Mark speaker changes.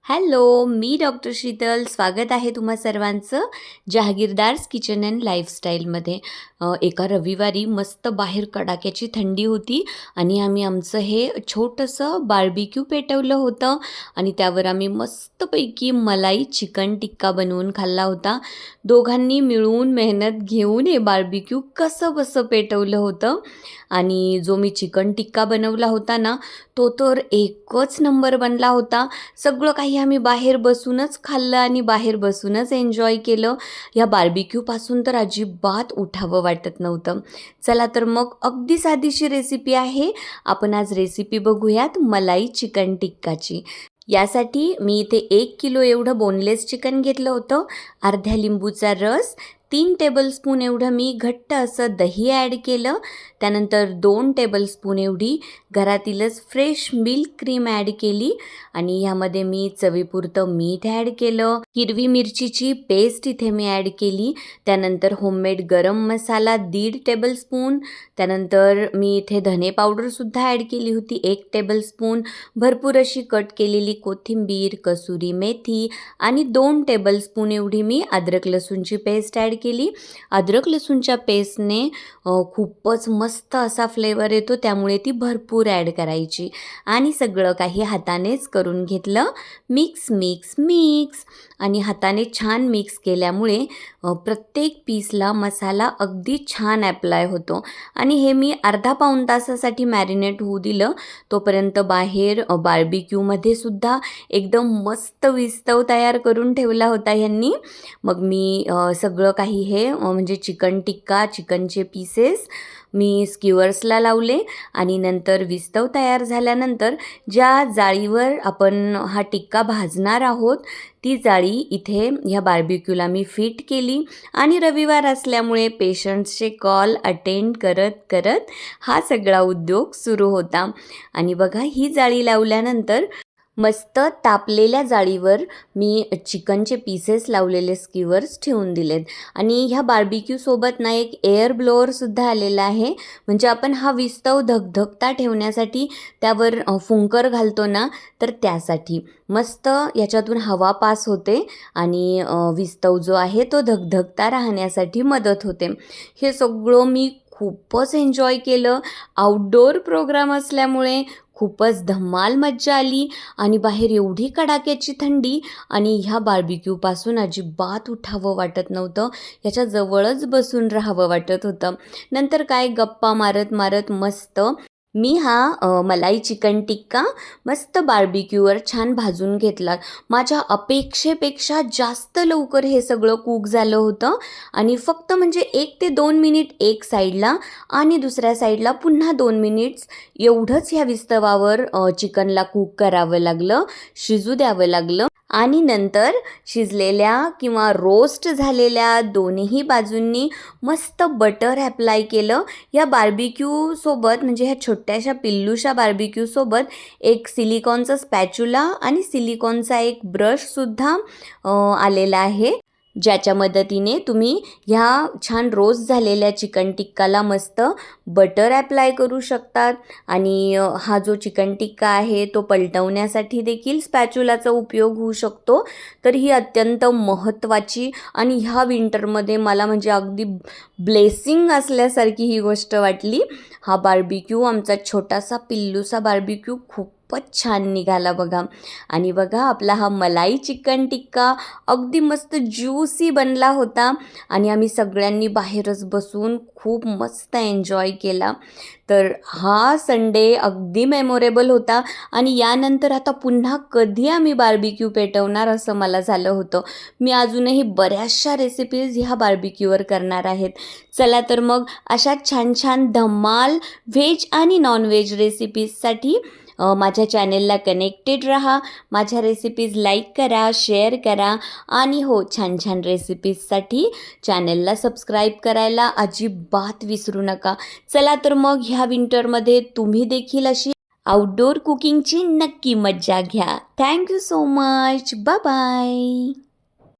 Speaker 1: Hello, मी doctor Sheetal. स्वागत आहे तुम्हा सर्वांचं जहागीरदार्स किचन अँड लाईफस्टाईलमध्ये. एका रविवारी मस्त बाहेर कडाक्याची थंडी होती आणि आम्ही आमचं हे छोटंसं बार्बिक्यू पेटवलं होतं आणि त्यावर आम्ही मस्तपैकी मलाई चिकन टिक्का बनवून खाल्ला होता. दोघांनी मिळून मेहनत घेऊन हे बार्बिक्यू कसं बसं पेटवलं होतं आणि जो मी चिकन टिक्का बनवला होता ना, तो तर एकच नंबर बनला होता. सगळं काही आम्ही बाहेर बसूनच खाल्लं आणि बाहेर बसूनच एन्जॉय केलं. या बार्बिक्यूपासून तर अजिबात उठावं वाटत नव्हतं. चला तर मग अगदी साधीशी रेसिपी आहे. आपण आज रेसिपी बघूयात मलाई चिकन टिक्काची. यासाठी मी इथे 1 किलो एवढं बोनलेस चिकन घेतलं होतं. अर्ध्या लिंबूचा रस, 3 टेबलस्पून एवढं मी घट्ट असं दही ॲड केलं. त्यानंतर 2 टेबलस्पून एवढी घरातीलच फ्रेश मिल्क क्रीम ॲड केली आणि ह्यामध्ये मी चवीपुरतं मीठ ॲड केलं. हिरवी मिरचीची पेस्ट इथे मी ॲड केली. त्यानंतर होममेड गरम मसाला 1.5 टेबलस्पून. त्यानंतर मी इथे धने पावडरसुद्धा ॲड केली होती 1 टेबलस्पून. भरपूर अशी कट केलेली कोथिंबीर, कसुरी मेथी आणि 2 टेबलस्पून एवढी मी अद्रक लसूणची पेस्ट ॲड केली. अद्रक लसूणच्या पेस्टने खूपच मस्त असा फ्लेवर येतो, त्यामुळे ती भरपूर ॲड करायची आणि सगळं काही हातानेच करून घेतलं. मिक्स आणि हाताने छान मिक्स केल्यामुळे प्रत्येक पीसला मसाला अगदी छान ॲप्लाय होतो आणि हे मी अर्धा पाऊण तासासाठी मॅरिनेट होऊ दिलं. तोपर्यंत बाहेर बार्बिक्यूमध्ये सुद्धा एकदम मस्त विस्तव तयार करून ठेवला होता ह्यांनी. मग मी सगळं काही हे म्हणजे चिकन टिक्का, चिकनचे पीसेस मी स्क्युअर्सला लावले आणि नंतर विस्तव तयार झाल्यानंतर ज्या जाळीवर आपण हा टिक्का भाजणार आहोत ती जाळी इथे ह्या बार्बिक्यूला मी फिट केली आणि रविवार असल्यामुळे पेशंट्सचे कॉल अटेंड करत हा सगळा उद्योग सुरू होता. आणि बघा, ही जाळी लावल्यानंतर मस्त तापलेल्या जाळीवर मी चिकनचे पीसेस लावलेले स्क्युअर्स ठेवून दिलेत आणि ह्या बार्बिक्यूसोबत ना एक एअर ब्लोअरसुद्धा आलेला आहे. म्हणजे आपण हा विस्तव धगधगता ठेवण्यासाठी त्यावर फुंकर घालतो ना, तर त्यासाठी मस्त याच्यातून हवा पास होते आणि विस्तव जो आहे तो धगधगता राहण्यासाठी मदत होते. हे सगळं मी खूपच एन्जॉय केलं. आउटडोअर प्रोग्राम असल्यामुळे खूपच धमाल मज्जा आली आणि बाहेर एवढी कडाक्याची थंडी आणि ह्या बार्बिक्यूपासून अजिबात उठावं वाटत नव्हतं. याच्या जवळच बसून राहावं वाटत होतं. नंतर काय गप्पा मारत मस्त मी हा मलाई चिकन टिक्का मस्त बार्बिक्यूवर छान भाजून घेतला. माझ्या अपेक्षेपेक्षा जास्त लवकर हे सगळं कूक झालं होतं आणि फक्त म्हणजे 1 ते 2 मिनिट एक साईडला आणि दुसऱ्या साईडला पुन्हा 2 मिनिट्स एवढंच ह्या विस्तवावर चिकनला कूक करावं लागलं, शिजू द्यावं लागलं. आणि नंतर शिजलेल्या किंवा रोस्ट झालेल्या दोन्ही बाजूंनी मस्त बटर ॲप्लाय केलं. या बार्बिक्यूसोबत म्हणजे ह्या छोट्याशा पिल्लूशा बार्बिक्यूसोबत एक सिलिकॉनचा स्पॅच्युला आणि सिलिकॉनचा एक ब्रशसुद्धा आलेला आहे, ज्याच्या मदतीने तुम्ही ह्या छान रोस्ट झालेल्या चिकन टिक्काला मस्त बटर ॲप्लाय करू शकतात. आणि हा जो चिकन टिक्का आहे तो पलटवण्यासाठी देखील स्पॅच्युलाचा उपयोग होऊ शकतो. तर ही अत्यंत महत्त्वाची आणि ह्या विंटरमध्ये मला म्हणजे अगदी ब्लेसिंग असल्यासारखी ही गोष्ट वाटली. हा बार्बिक्यू, आमचा छोटासा पिल्लूसा बार्बिक्यू खूपच छान निघाला बघा. आणि बघा, आपला हा मलाई चिकन टिक्का अगदी मस्त ज्यूसी बनला होता आणि आम्ही सगळ्यांनी बाहेरच बसून खूप मस्त एन्जॉय केला. तर हा संडे अगदी मेमोरेबल होता आणि यानंतर आता पुन्हा कधी आम्ही बार्बिक्यू पेटवणार असं मला झालं होतं. मी अजूनही बऱ्याचशा रेसिपीज ह्या बार्बिक्यूवर करणार आहेत. चला तर मग अशा छान छान धमाल व्हेज आणि नॉनव्हेज रेसिपीजसाठी माझ्या चॅनेलला कनेक्टेड राहा. माझ्या रेसिपीज लाईक करा, शेअर करा आणि हो, छान छान रेसिपीजसाठी चॅनेलला सबस्क्राईब करायला अजिबात विसरू नका. चला तर मग ह्या विंटरमध्ये तुम्ही देखील अशी आउटडोअर कुकिंगची नक्की मज्जा घ्या. Thank you so much. Bye bye.